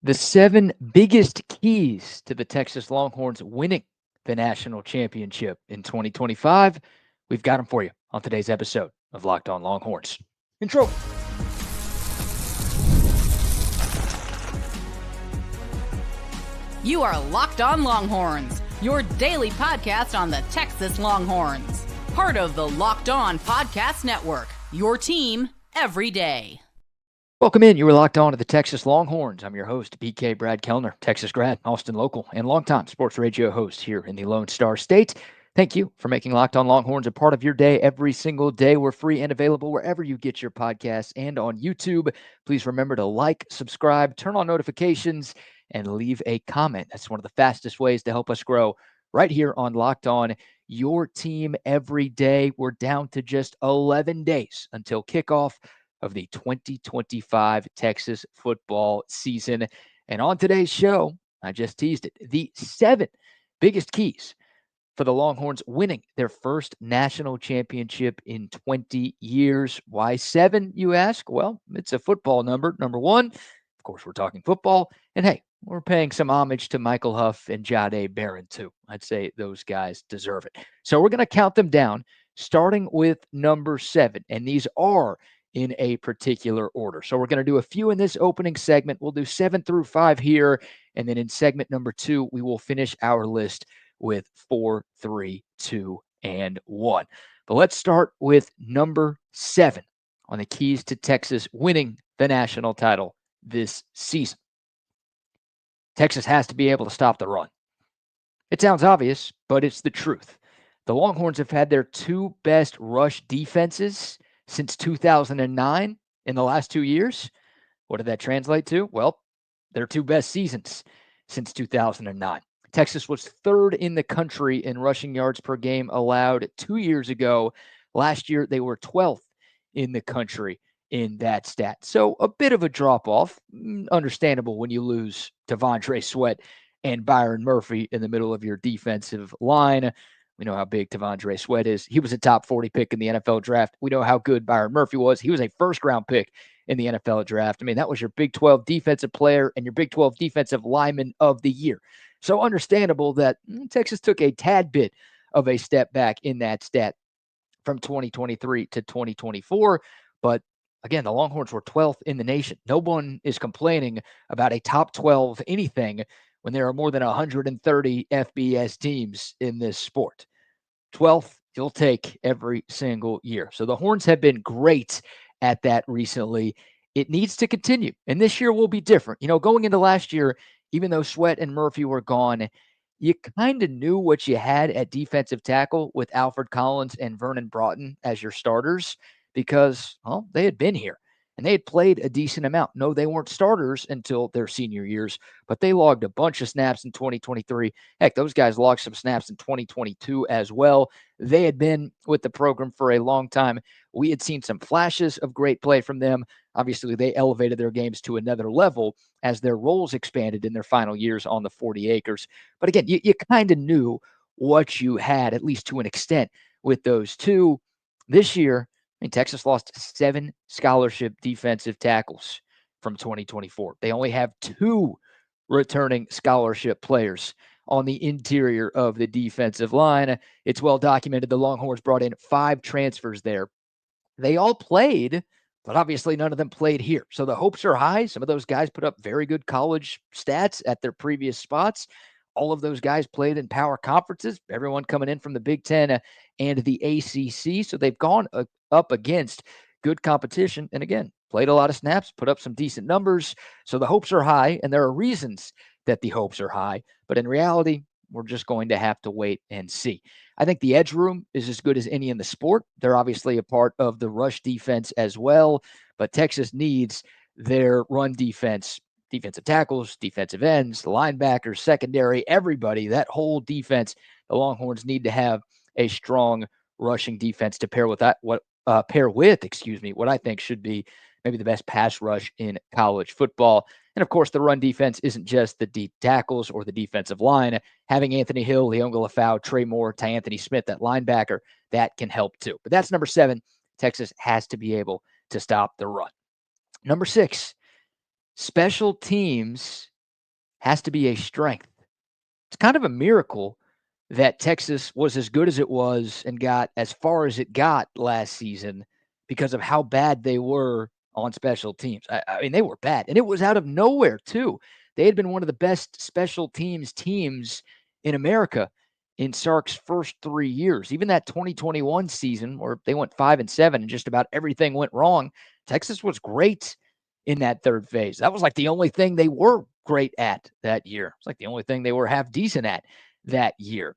The 7 biggest keys to the Texas Longhorns winning the national championship in 2025. We've got them for you on today's episode of Locked On Longhorns. Intro. You are Locked On Longhorns, your daily podcast on the Texas Longhorns. Part of the Locked On Podcast Network, your team every day. Welcome in. You are locked on to the Texas Longhorns. I'm your host, BK Brad Kellner, Texas grad, Austin local, and longtime sports radio host here in the Lone Star State. Thank you for making Locked On Longhorns a part of your day every single day. We're free and available wherever you get your podcasts and on YouTube. Please remember to like, subscribe, turn on notifications, and leave a comment. That's one of the fastest ways to help us grow right here on Locked On, your team every day. We're down to just 11 days until kickoff of the 2025 Texas football season. And on today's show, I just teased it, the 7 biggest keys for the Longhorns winning their first national championship in 20 years. Why 7, you ask? Well, it's a football number. Number 1, of course, we're talking football. And hey, we're paying some homage to Michael Huff and Jahdae Barron, too. I'd say those guys deserve it. So we're going to count them down, starting with number 7. And these are in a particular order. So we're going to do a few in this opening segment. We'll do 7 through 5 here. And then in segment number 2, we will finish our list with 4, 3, 2, and 1. But let's start with number 7 on the keys to Texas winning the national title this season. Texas has to be able to stop the run. It sounds obvious, but it's the truth. The Longhorns have had their 2 best rush defenses since 2009 in the last 2 years. What did that translate to? Well, their 2 best seasons since 2009. Texas was 3rd in the country in rushing yards per game allowed 2 years ago. Last year, they were 12th in the country in that stat. So a bit of a drop-off. Understandable when you lose T'Vondre Sweat and Byron Murphy in the middle of your defensive line. We know how big T'Vondre Sweat is. He was a top 40 pick in the NFL draft. We know how good Byron Murphy was. He was a first-round pick in the NFL draft. I mean, that was your Big 12 defensive player and your Big 12 defensive lineman of the year. So understandable that Texas took a tad bit of a step back in that stat from 2023 to 2024. But again, the Longhorns were 12th in the nation. No one is complaining about a top 12 anything when there are more than 130 FBS teams in this sport. 12th, you'll take every single year. So the Horns have been great at that recently. It needs to continue. And this year will be different. You know, going into last year, even though Sweat and Murphy were gone, you kind of knew what you had at defensive tackle with Alfred Collins and Vernon Broughton as your starters because, well, they had been here and they had played a decent amount. No, they weren't starters until their senior years, but they logged a bunch of snaps in 2023. Heck, those guys logged some snaps in 2022 as well. They had been with the program for a long time. We had seen some flashes of great play from them. Obviously, they elevated their games to another level as their roles expanded in their final years on the 40 acres. But again, you kind of knew what you had, at least to an extent, with those 2. This year, I mean, Texas lost 7 scholarship defensive tackles from 2024. They only have 2 returning scholarship players on the interior of the defensive line. It's well documented the Longhorns brought in 5 transfers there. They all played, but obviously none of them played here. So the hopes are high. Some of those guys put up very good college stats at their previous spots. All of those guys played in power conferences, everyone coming in from the Big Ten and the ACC. So they've gone up against good competition. And again, played a lot of snaps, put up some decent numbers. So the hopes are high, and there are reasons that the hopes are high. But in reality, we're just going to have to wait and see. I think the edge room is as good as any in the sport. They're obviously a part of the rush defense as well, but Texas needs their run defense, defensive tackles, defensive ends, the linebackers, secondary, everybody, that whole defense. The Longhorns need to have a strong rushing defense to pair with that. What I think should be maybe the best pass rush in college football. And of course, the run defense isn't just the deep tackles or the defensive line. Having Anthony Hill, Leonga Lafau, Trey Moore, Anthony Smith, that linebacker, that can help too. But that's number 7. Texas has to be able to stop the run. Number 6, special teams has to be a strength. It's kind of a miracle that Texas was as good as it was and got as far as it got last season because of how bad they were on special teams. I mean, they were bad, and it was out of nowhere, too. They had been one of the best special teams in America in Sark's first 3 years. Even that 2021 season where they went 5-7 and just about everything went wrong, Texas was great in that third phase. That was like the only thing they were great at that year. It's like the only thing they were half decent at that year.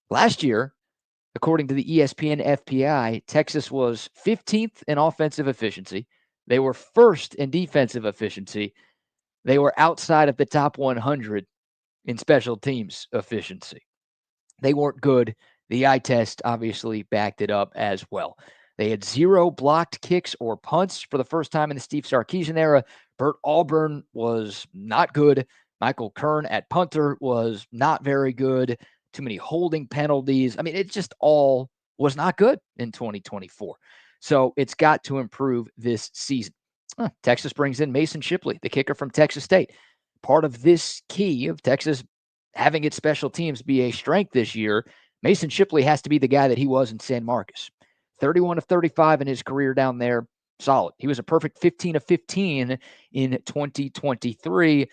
Last year, according to the ESPN FPI, Texas was 15th in offensive efficiency. They were first in defensive efficiency. They were outside of the top 100 in special teams efficiency. They weren't good. The eye test obviously backed it up as well. They had 0 blocked kicks or punts for the first time in the Steve Sarkisian era. Bert Auburn was not good. Michael Kern at punter was not very good. Too many holding penalties. I mean, it just all was not good in 2024. So it's got to improve this season. Texas brings in Mason Shipley, the kicker from Texas State. Part of this key of Texas having its special teams be a strength this year, Mason Shipley has to be the guy that he was in San Marcos. 31 of 35 in his career down there, solid. He was a perfect 15 of 15 in 2023.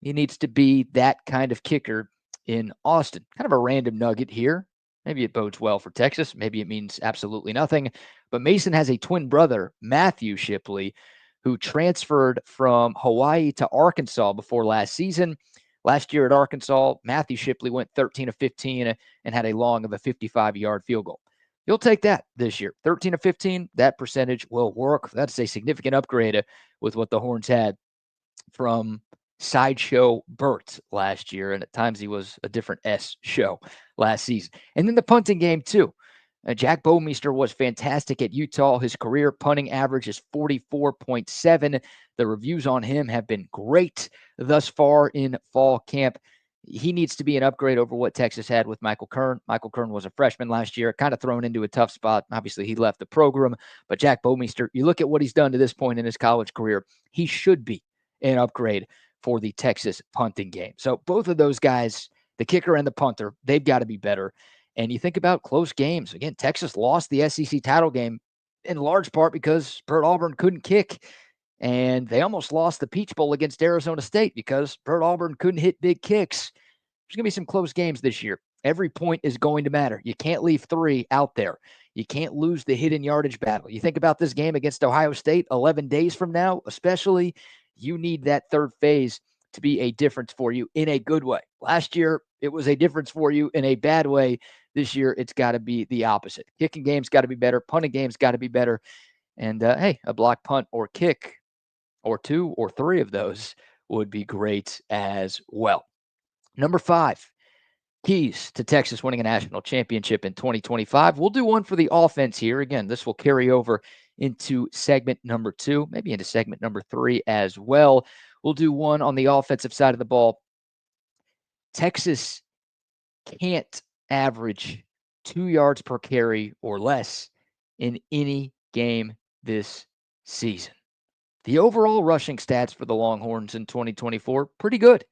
He needs to be that kind of kicker in Austin. Kind of a random nugget here. Maybe it bodes well for Texas. Maybe it means absolutely nothing. But Mason has a twin brother, Matthew Shipley, who transferred from Hawaii to Arkansas before last season. Last year at Arkansas, Matthew Shipley went 13 of 15 and had a long of a 55-yard field goal. You'll take that this year. 13 of 15, that percentage will work. That's a significant upgrade with what the Horns had from Sideshow Burt last year. And at times he was a different S show last season. And then the punting game, too. Jack Bomeister was fantastic at Utah. His career punting average is 44.7. The reviews on him have been great thus far in fall camp. He needs to be an upgrade over what Texas had with Michael Kern. Michael Kern was a freshman last year, kind of thrown into a tough spot. Obviously, he left the program. But Jack Bomeister, you look at what he's done to this point in his college career, he should be an upgrade for the Texas punting game. So both of those guys, the kicker and the punter, they've got to be better. And you think about close games. Again, Texas lost the SEC title game in large part because Bert Auburn couldn't kick. And they almost lost the Peach Bowl against Arizona State because Bert Auburn couldn't hit big kicks. There's going to be some close games this year. Every point is going to matter. You can't leave 3 out there. You can't lose the hidden yardage battle. You think about this game against Ohio State 11 days from now, especially, you need that third phase to be a difference for you in a good way. Last year, it was a difference for you in a bad way. This year, it's got to be the opposite. Kicking game's got to be better. Punting game's got to be better. And, hey, a block punt or kick or 2 or 3 of those would be great as well. Number 5, keys to Texas winning a national championship in 2025. We'll do one for the offense here. Again, this will carry over into segment number 2, maybe into segment number 3 as well. We'll do one on the offensive side of the ball. Texas can't average 2 yards per carry or less in any game this season. The overall rushing stats for the Longhorns in 2024, pretty good.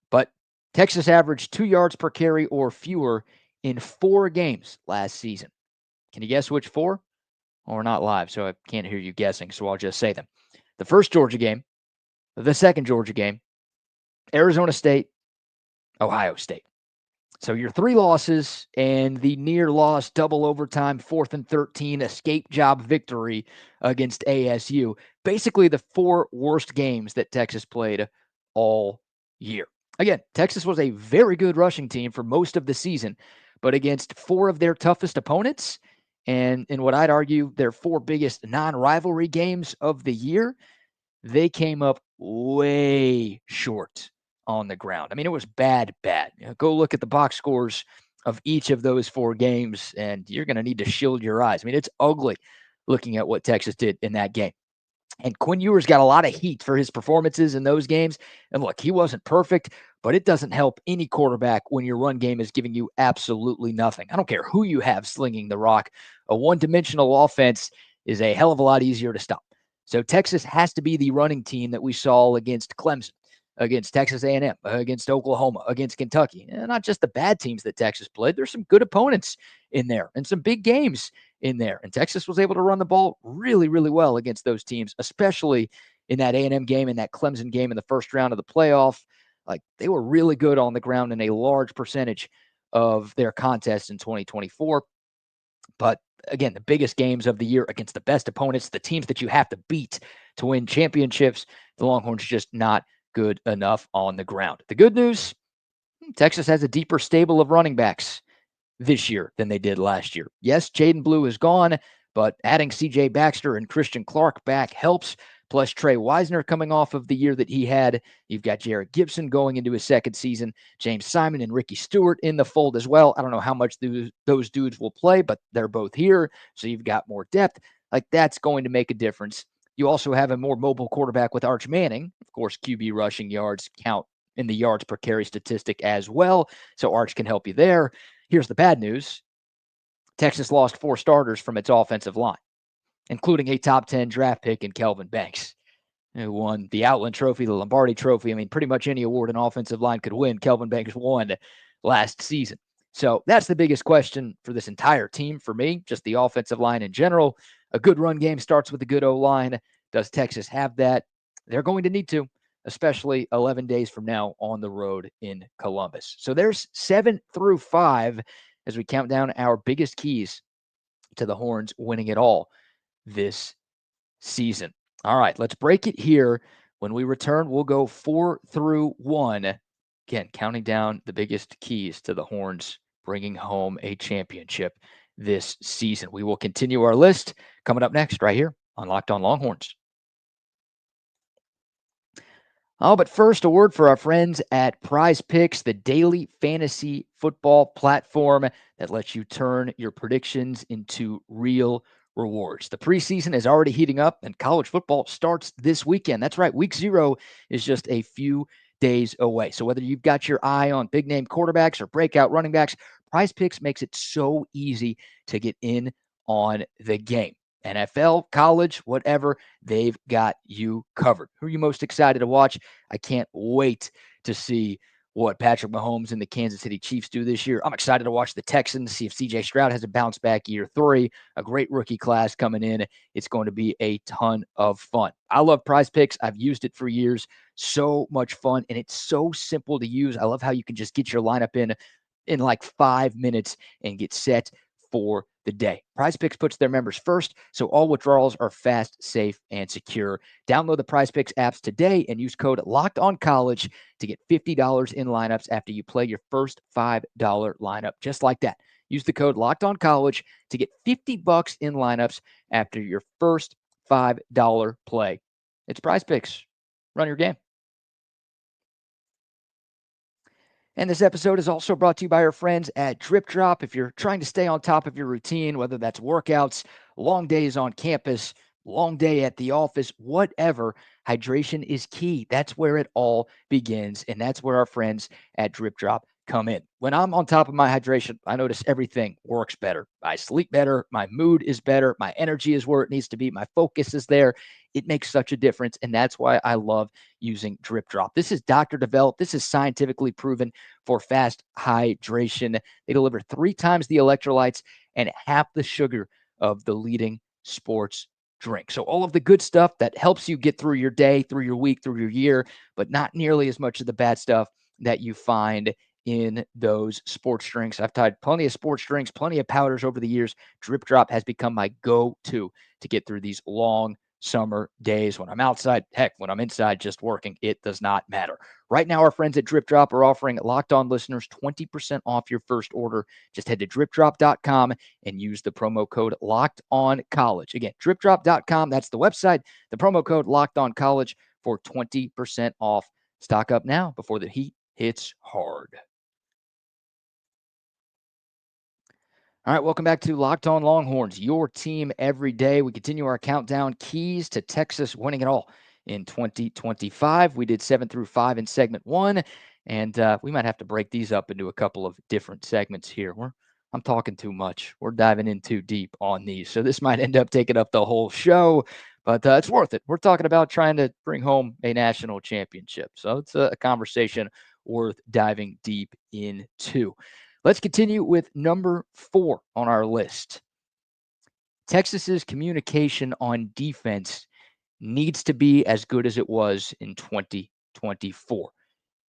But Texas averaged 2 yards per carry or fewer in 4 games last season. Can you guess which 4? Well, we're not live, so I can't hear you guessing, so I'll just say them. The first Georgia game, the second Georgia game, Arizona State, Ohio State. So your 3 losses and the near loss double overtime 4th and 13 escape job victory against ASU. Basically the 4 worst games that Texas played all year. Again, Texas was a very good rushing team for most of the season, but against 4 of their toughest opponents and in what I'd argue their 4 biggest non-rivalry games of the year, they came up way short on the ground. I mean, it was bad. Go look at the box scores of each of those 4 games, and you're going to need to shield your eyes. I mean, it's ugly looking at what Texas did in that game. And Quinn Ewers got a lot of heat for his performances in those games. And look, he wasn't perfect, but it doesn't help any quarterback when your run game is giving you absolutely nothing. I don't care who you have slinging the rock. A one-dimensional offense is a hell of a lot easier to stop. So Texas has to be the running team that we saw against Clemson. against Texas A&M, against Oklahoma, against Kentucky. And not just the bad teams that Texas played. There's some good opponents in there and some big games in there. And Texas was able to run the ball really, really well against those teams, especially in that A&M game and that Clemson game in the first round of the playoff. Like, they were really good on the ground in a large percentage of their contests in 2024. But again, the biggest games of the year against the best opponents, the teams that you have to beat to win championships, the Longhorns just not good enough on the ground. The good news, Texas has a deeper stable of running backs this year than they did last year. Yes, Jaden Blue is gone, but adding C.J. Baxter and Christian Clark back helps. Plus Trey Wisner coming off of the year that he had. You've got Jarrett Gibson going into his second season. James Simon and Ricky Stewart in the fold as well. I don't know how much those dudes will play, but they're both here. So you've got more depth. Like, that's going to make a difference. You also have a more mobile quarterback with Arch Manning. Of course, QB rushing yards count in the yards per carry statistic as well. So Arch can help you there. Here's the bad news. Texas lost 4 starters from its offensive line, including a top 10 draft pick in Kelvin Banks, who won the Outland Trophy, the Lombardi Trophy. I mean, pretty much any award an offensive line could win, Kelvin Banks won last season. So that's the biggest question for this entire team for me, just the offensive line in general. A good run game starts with a good O-line. Does Texas have that? They're going to need to, especially 11 days from now on the road in Columbus. So there's 7 through 5 as we count down our biggest keys to the Horns winning it all this season. All right, let's break it here. When we return, we'll go 4 through 1. Again, counting down the biggest keys to the Horns bringing home a championship this season. We will continue our list coming up next right here on Locked On Longhorns. Oh, but first, a word for our friends at Prize Picks, the daily fantasy football platform that lets you turn your predictions into real rewards. The preseason is already heating up, and college football starts this weekend. That's right. Week 0 is just a few days away. So whether you've got your eye on big-name quarterbacks or breakout running backs, Prize Picks makes it so easy to get in on the game. NFL, college, whatever, they've got you covered. Who are you most excited to watch? I can't wait to see what Patrick Mahomes and the Kansas City Chiefs do this year. I'm excited to watch the Texans, see if C.J. Stroud has a bounce back year 3, a great rookie class coming in. It's going to be a ton of fun. I love Prize Picks. I've used it for years. So much fun, and it's so simple to use. I love how you can just get your lineup in like 5 minutes and get set for the day. Prize Picks puts their members first, so all withdrawals are fast, safe, and secure. Download the Prize Picks apps today and use code LOCKEDONCollege to get $50 in lineups after you play your first $5 lineup, just like that. Use the code LOCKEDONCollege to get $50 in lineups after your first $5 play. It's Prize Picks. Run your game. And this episode is also brought to you by our friends at Drip Drop. If you're trying to stay on top of your routine, whether that's workouts, long days on campus, long day at the office, whatever, hydration is key. That's where it all begins, and that's where our friends at Drip Drop come in. When I'm on top of my hydration, I notice everything works better. I sleep better, my mood is better, my energy is where it needs to be, my focus is there. It makes such a difference, and that's why I love using Drip Drop. This is doctor developed. This is scientifically proven for fast hydration. They deliver 3 times the electrolytes and half the sugar of the leading sports drink. So all of the good stuff that helps you get through your day, through your week, through your year, but not nearly as much of the bad stuff that you find in those sports drinks. I've tried plenty of sports drinks, plenty of powders over the years. Drip Drop has become my go-to to get through these long summer days when I'm outside. Heck, when I'm inside just working, it does not matter. Right now, our friends at Drip Drop are offering Locked On listeners 20% off your first order. Just head to dripdrop.com and use the promo code Locked On College. Again, dripdrop.com, that's the website. The promo code Locked On College for 20% off. Stock up now before the heat hits hard. All right, welcome back to Locked On Longhorns, your team every day. We continue our countdown, keys to Texas winning it all in 2025. We did 7 through 5 in segment 1, and we might have to break these up into a couple of different segments here. I'm talking too much. We're diving in too deep on these, so this might end up taking up the whole show, But it's worth it. We're talking about trying to bring home a national championship. So it's a conversation worth diving deep into. Let's continue with number 4 on our list. Texas's communication on defense needs to be as good as it was in 2024.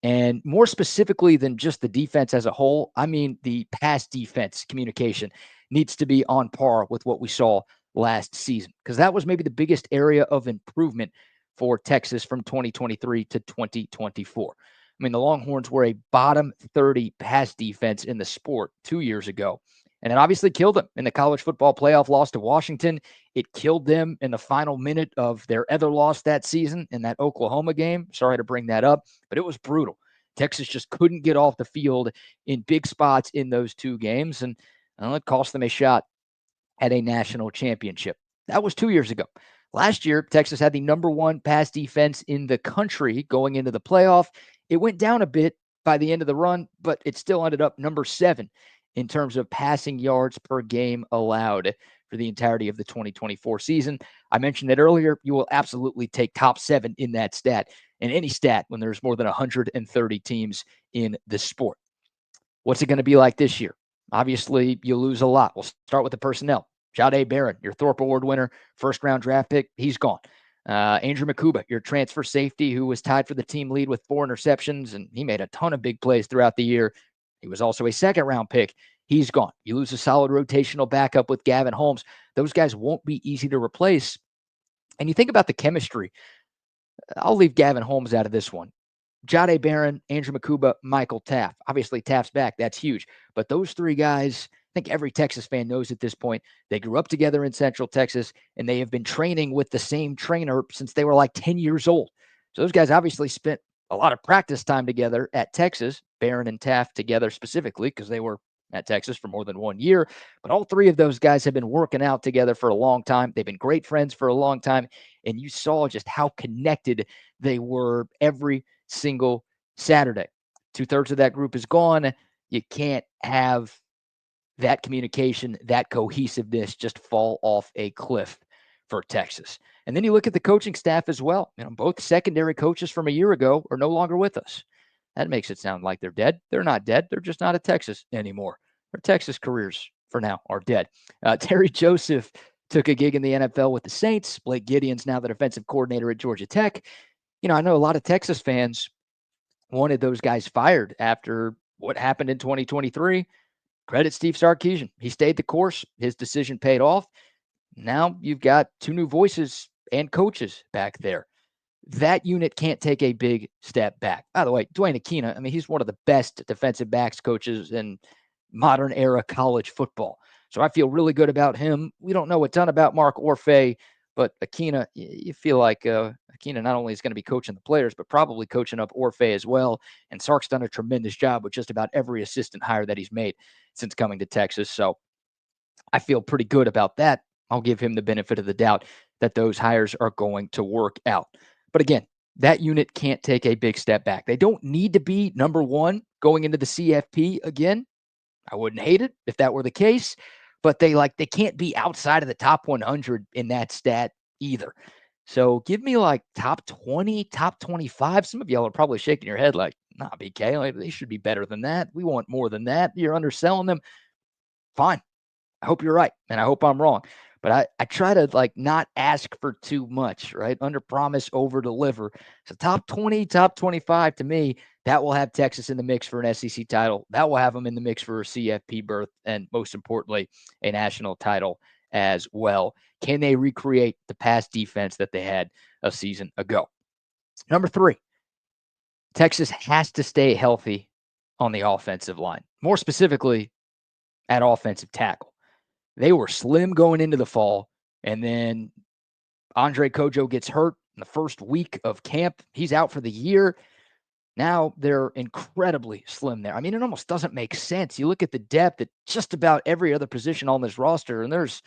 And more specifically than just the defense as a whole, I mean the pass defense communication needs to be on par with what we saw last season, because that was maybe the biggest area of improvement for Texas from 2023 to 2024. I mean, the Longhorns were a bottom 30 pass defense in the sport 2 years ago. And it obviously killed them in the college football playoff loss to Washington. It killed them in the final minute of their other loss that season in that Oklahoma game. Sorry to bring that up, but it was brutal. Texas just couldn't get off the field in big spots in those 2 games, and it cost them a shot at a national championship. That was 2 years ago. Last year, Texas had the number 1 pass defense in the country going into the playoff. It went down a bit by the end of the run, but it still ended up number 7 in terms of passing yards per game allowed for the entirety of the 2024 season. I mentioned that earlier. You will absolutely take top 7 in that stat, in any stat, when there's more than 130 teams in the sport. What's it going to be like this year? Obviously, you lose a lot. We'll start with the personnel. Jahdae Barron, your Thorpe Award winner, first-round draft pick, he's gone. Andrew Makuba, your transfer safety, who was tied for the team lead with 4 interceptions, and he made a ton of big plays throughout the year. He was also a second-round pick. He's gone. You lose a solid rotational backup with Gavin Holmes. Those guys won't be easy to replace. And you think about the chemistry. I'll leave Gavin Holmes out of this one. Jahdae Barron, Andrew Makuba, Michael Taft. Obviously, Taft's back. That's huge. But those 3 guys, I think every Texas fan knows at this point, they grew up together in Central Texas, and they have been training with the same trainer since they were like 10 years old. So those guys obviously spent a lot of practice time together at Texas, Barron and Taft together specifically, because they were at Texas for more than 1 year. But all 3 of those guys have been working out together for a long time. They've been great friends for a long time. And you saw just how connected they were every single Saturday. 2/3 of that group is gone. You can't have that communication, that cohesiveness just fall off a cliff for Texas. And then you look at the coaching staff as well. Both secondary coaches from a year ago are no longer with us. That makes it sound like they're dead. They're not dead. They're just not at Texas anymore. Their Texas careers for now are dead. Terry Joseph took a gig in the NFL with the Saints. Blake Gideon's now the defensive coordinator at Georgia Tech. I know a lot of Texas fans wanted those guys fired after what happened in 2023. Credit Steve Sarkisian. He stayed the course. His decision paid off. Now you've got 2 new voices and coaches back there. That unit can't take a big step back. By the way, Dwayne Akina, he's one of the best defensive backs coaches in modern era college football. So I feel really good about him. We don't know a ton about Mark Orfeh, but Akina, you feel like Akina not only is going to be coaching the players, but probably coaching up Orfeh as well. And Sark's done a tremendous job with just about every assistant hire that he's made since coming to Texas. So I feel pretty good about that. I'll give him the benefit of the doubt that those hires are going to work out. But again, that unit can't take a big step back. They don't need to be number 1 going into the CFP again. I wouldn't hate it if that were the case, but they can't be outside of the top 100 in that stat either. So give me like top 20, top 25. Some of y'all are probably shaking your head like, nah, BK, they should be better than that. We want more than that. You're underselling them. Fine. I hope you're right, and I hope I'm wrong. But I try to not ask for too much, right? Under promise, over deliver. So top 20, top 25 to me, that will have Texas in the mix for an SEC title. That will have them in the mix for a CFP berth, and most importantly, a national title as well. Can they recreate the past defense that they had a season ago? Number 3, Texas has to stay healthy on the offensive line. More specifically, at offensive tackle. They were slim going into the fall, and then Andre Kojo gets hurt in the first week of camp. He's out for the year. Now they're incredibly slim there. It almost doesn't make sense. You look at the depth at just about every other position on this roster, and there's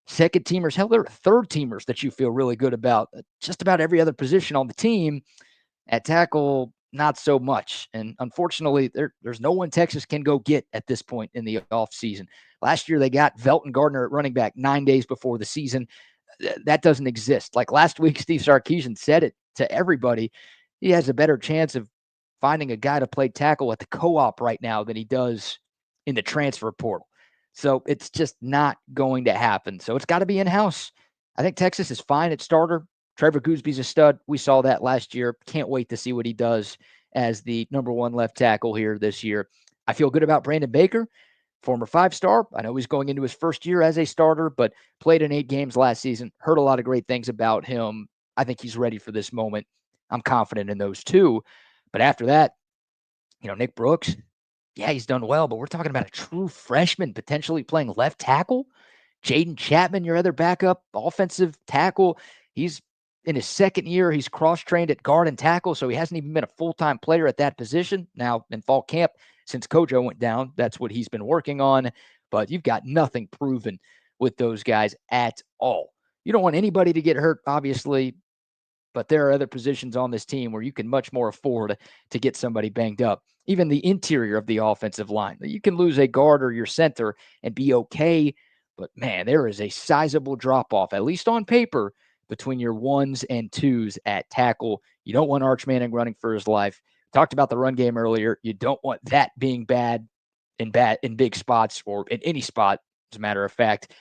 second teamers. Hell, there are third teamers that you feel really good about. Just about every other position on the team. At tackle, not so much. And unfortunately, there's no one Texas can go get at this point in the offseason. Last year, they got Velton Gardner at running back 9 days before the season. that doesn't exist. Like last week, Steve Sarkisian said it to everybody. He has a better chance of finding a guy to play tackle at the co-op right now than he does in the transfer portal. So it's just not going to happen. So it's got to be in-house. I think Texas is fine at starter. Trevor Goosby's a stud. We saw that last year. Can't wait to see what he does as the number one left tackle here this year. I feel good about Brandon Baker, former five-star. I know he's going into his first year as a starter, but played in 8 games last season. Heard a lot of great things about him. I think he's ready for this moment. I'm confident in those two. But after that, Nick Brooks, yeah, he's done well, but we're talking about a true freshman potentially playing left tackle. Jaden Chapman, your other backup offensive tackle. He's in his second year. He's cross-trained at guard and tackle, so he hasn't even been a full-time player at that position. Now, in fall camp, since Kojo went down, that's what he's been working on. But you've got nothing proven with those guys at all. You don't want anybody to get hurt, obviously, but there are other positions on this team where you can much more afford to get somebody banged up. Even the interior of the offensive line. You can lose a guard or your center and be okay, but man, there is a sizable drop-off, at least on paper, between your ones and twos at tackle. You don't want Arch Manning running for his life. Talked about the run game earlier. You don't want that being bad in big spots or in any spot, as a matter of fact.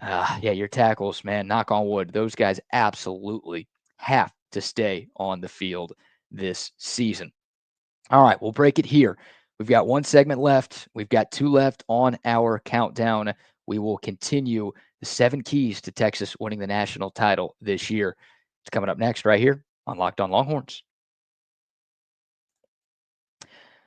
Yeah, your tackles, man, knock on wood. Those guys absolutely have to stay on the field this season. All right, we'll break it here. We've got 1 segment left. We've got 2 left on our countdown. We will continue the 7 keys to Texas winning the national title this year. It's coming up next right here on Locked On Longhorns.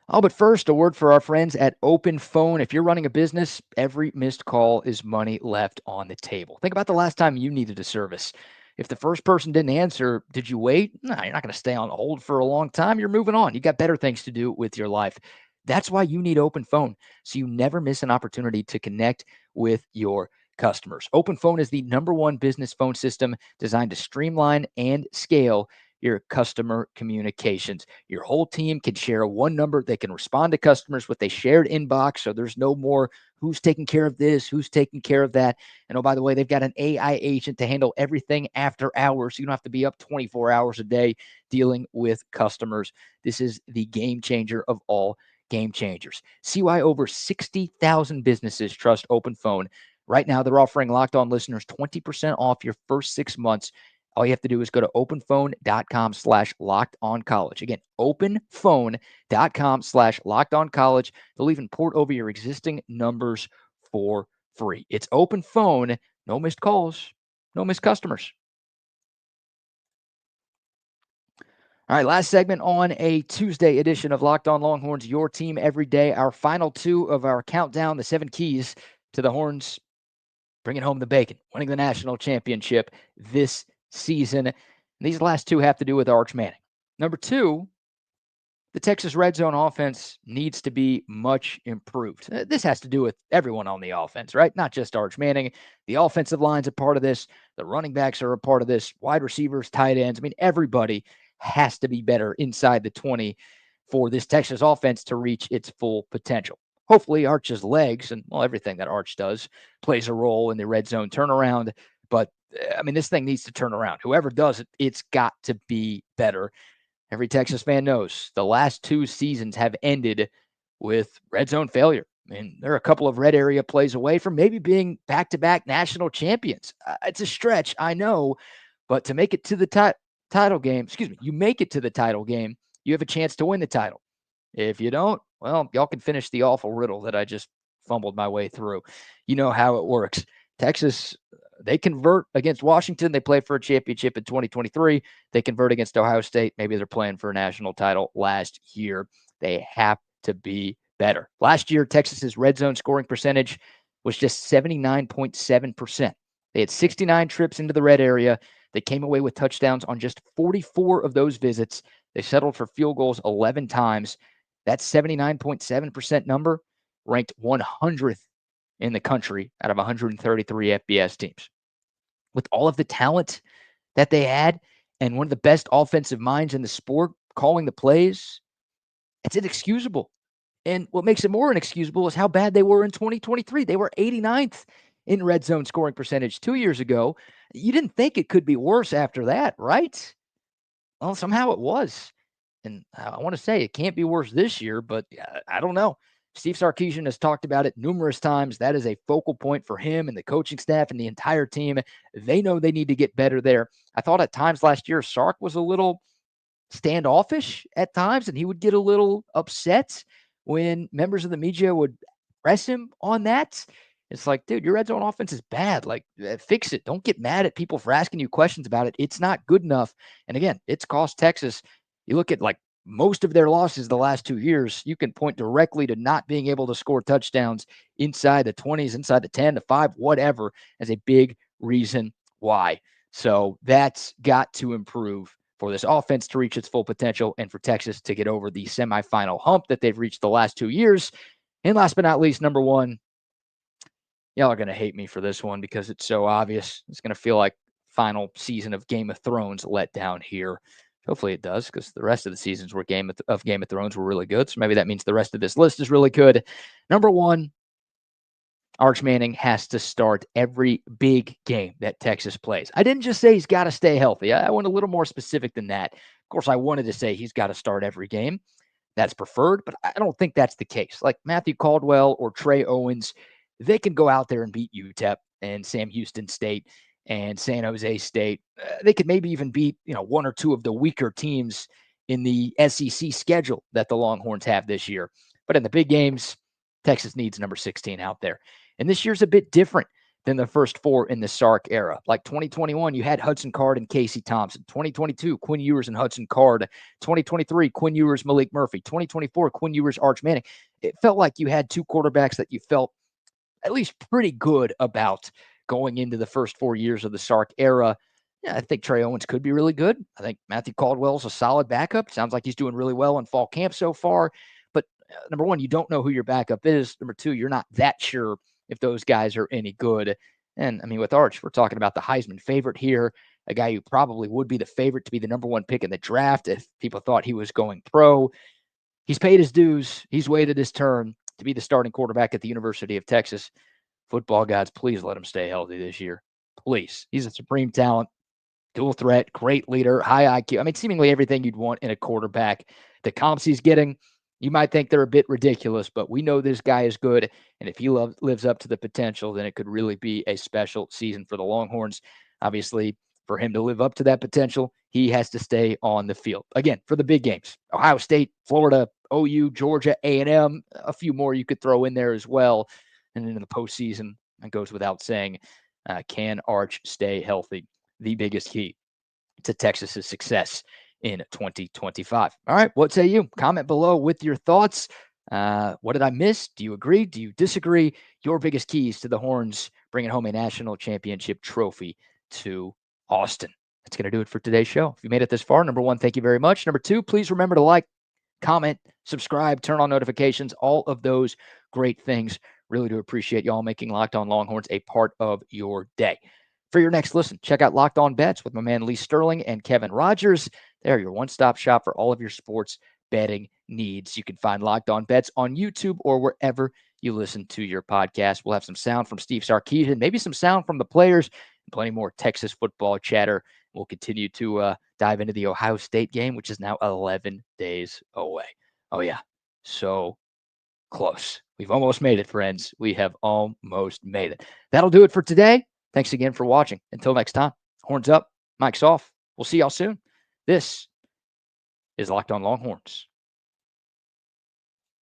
Oh, but first, a word for our friends at Open Phone. If you're running a business, every missed call is money left on the table. Think about the last time you needed a service. If the first person didn't answer, did you wait? No, you're not going to stay on hold for a long time. You're moving on. You got better things to do with your life. That's why you need Open Phone, so you never miss an opportunity to connect with your customers. Open Phone is the #1 business phone system designed to streamline and scale your customer communications. Your whole team can share one number. They can respond to customers with a shared inbox, so there's no more who's taking care of this, who's taking care of that. And oh, by the way, they've got an AI agent to handle everything after hours. So you don't have to be up 24 hours a day dealing with customers. This is the game changer of all game changers. See why over 60,000 businesses trust Open Phone. Right now, they're offering Locked On listeners 20% off your first 6 months. All you have to do is go to openphone.com/lockedoncollege. Again, openphone.com/lockedoncollege. They'll even port over your existing numbers for free. It's Open Phone. No missed calls, no missed customers. All right, last segment on a Tuesday edition of Locked On Longhorns, your team every day. Our final 2 of our countdown, the 7 keys to the Horns bringing home the bacon, winning the national championship this season. And these last 2 have to do with Arch Manning. Number 2, the Texas red zone offense needs to be much improved. This has to do with everyone on the offense, right? Not just Arch Manning. The offensive line's a part of this. The running backs are a part of this. Wide receivers, tight ends. I mean, everybody has to be better inside the 20 for this Texas offense to reach its full potential. Hopefully, Arch's legs and, well, everything that Arch does plays a role in the red zone turnaround. But, I mean, this thing needs to turn around. Whoever does it, it's got to be better. Every Texas fan knows the last 2 seasons have ended with red zone failure. I mean, they're a couple of red area plays away from maybe being back-to-back national champions. It's a stretch, I know, but to make it to the title game, you make it to the title game, you have a chance to win the title. If you don't, well, y'all can finish the awful riddle that I just fumbled my way through. You know how it works. Texas, they convert against Washington. They play for a championship in 2023. They convert against Ohio State. Maybe they're playing for a national title last year. They have to be better. Last year, Texas's red zone scoring percentage was just 79.7%. They had 69 trips into the red area. They came away with touchdowns on just 44 of those visits. They settled for field goals 11 times. That 79.7% number ranked 100th in the country out of 133 FBS teams. With all of the talent that they had and one of the best offensive minds in the sport calling the plays, it's inexcusable. And what makes it more inexcusable is how bad they were in 2023. They were 89th in red zone scoring percentage 2 years ago. You didn't think it could be worse after that, right? Well, somehow it was. And I want to say it can't be worse this year, but I don't know. Steve Sarkisian has talked about it numerous times. That is a focal point for him and the coaching staff and the entire team. They know they need to get better there. I thought at times last year, Sark was a little standoffish at times, and he would get a little upset when members of the media would press him on that. It's like, dude, your red zone offense is bad. Like, fix it. Don't get mad at people for asking you questions about it. It's not good enough. And again, it's cost Texas. You look at like most of their losses the last 2 years, you can point directly to not being able to score touchdowns inside the 20s, inside the 10, the 5, whatever, as a big reason why. So that's got to improve for this offense to reach its full potential and for Texas to get over the semifinal hump that they've reached the last 2 years. And last but not least, number one, y'all are going to hate me for this one because it's so obvious. It's going to feel like final season of Game of Thrones let down here. Hopefully it does, because the rest of the seasons were Game of Thrones were really good. So maybe that means the rest of this list is really good. Number one, Arch Manning has to start every big game that Texas plays. I didn't just say he's got to stay healthy. I went a little more specific than that. Of course, I wanted to say he's got to start every game. That's preferred, but I don't think that's the case. Like Matthew Caldwell or Trey Owens, they can go out there and beat UTEP and Sam Houston State and San Jose State. They could maybe even beat, one or two of the weaker teams in the SEC schedule that the Longhorns have this year. But in the big games, Texas needs number 16 out there. And this year's a bit different than the first four in the Sark era. Like 2021, you had Hudson Card and Casey Thompson. 2022, Quinn Ewers and Hudson Card. 2023, Quinn Ewers, Malik Murphy. 2024, Quinn Ewers, Arch Manning. It felt like you had two quarterbacks that you felt at least pretty good about going into the first 4 years of the Sark era. Yeah, I think Trey Owens could be really good. I think Matthew Caldwell's a solid backup. Sounds like he's doing really well in fall camp so far. But number one, you don't know who your backup is. Number two, you're not that sure if those guys are any good. And I mean, with Arch, we're talking about the Heisman favorite here, a guy who probably would be the favorite to be the number one pick in the draft if people thought he was going pro. He's paid his dues. He's waited his turn to be the starting quarterback at the University of Texas. Football gods, please let him stay healthy this year. Please. He's a supreme talent, dual threat, great leader, high IQ. I mean, seemingly everything you'd want in a quarterback. The comps he's getting, you might think they're a bit ridiculous, but we know this guy is good. And if he lives up to the potential, then it could really be a special season for the Longhorns. Obviously, for him to live up to that potential, he has to stay on the field. Again, for the big games, Ohio State, Florida, OU, Georgia, A&M, a few more you could throw in there as well. And then in the postseason, it goes without saying, can Arch stay healthy? The biggest key to Texas's success in 2025. All right, what say you? Comment below with your thoughts. What did I miss? Do you agree? Do you disagree? Your biggest keys to the Horns bringing home a national championship trophy to Austin. That's going to do it for today's show. If you made it this far, number one, thank you very much. Number two, please remember to like, comment, subscribe, turn on notifications, all of those great things. Really do appreciate y'all making Locked On Longhorns a part of your day. For your next listen, check out Locked On Bets with my man Lee Sterling and Kevin Rogers. They're your one-stop shop for all of your sports betting needs. You can find Locked On Bets on YouTube or wherever you listen to your podcast. We'll have some sound from Steve Sarkisian, maybe some sound from the players, and plenty more Texas football chatter. We'll continue to dive into the Ohio State game, which is now 11 days away. Oh, yeah. So close. We've almost made it, friends. We have almost made it. That'll do it for today. Thanks again for watching. Until next time, horns up, mic's off. We'll see y'all soon. This is Locked On Longhorns.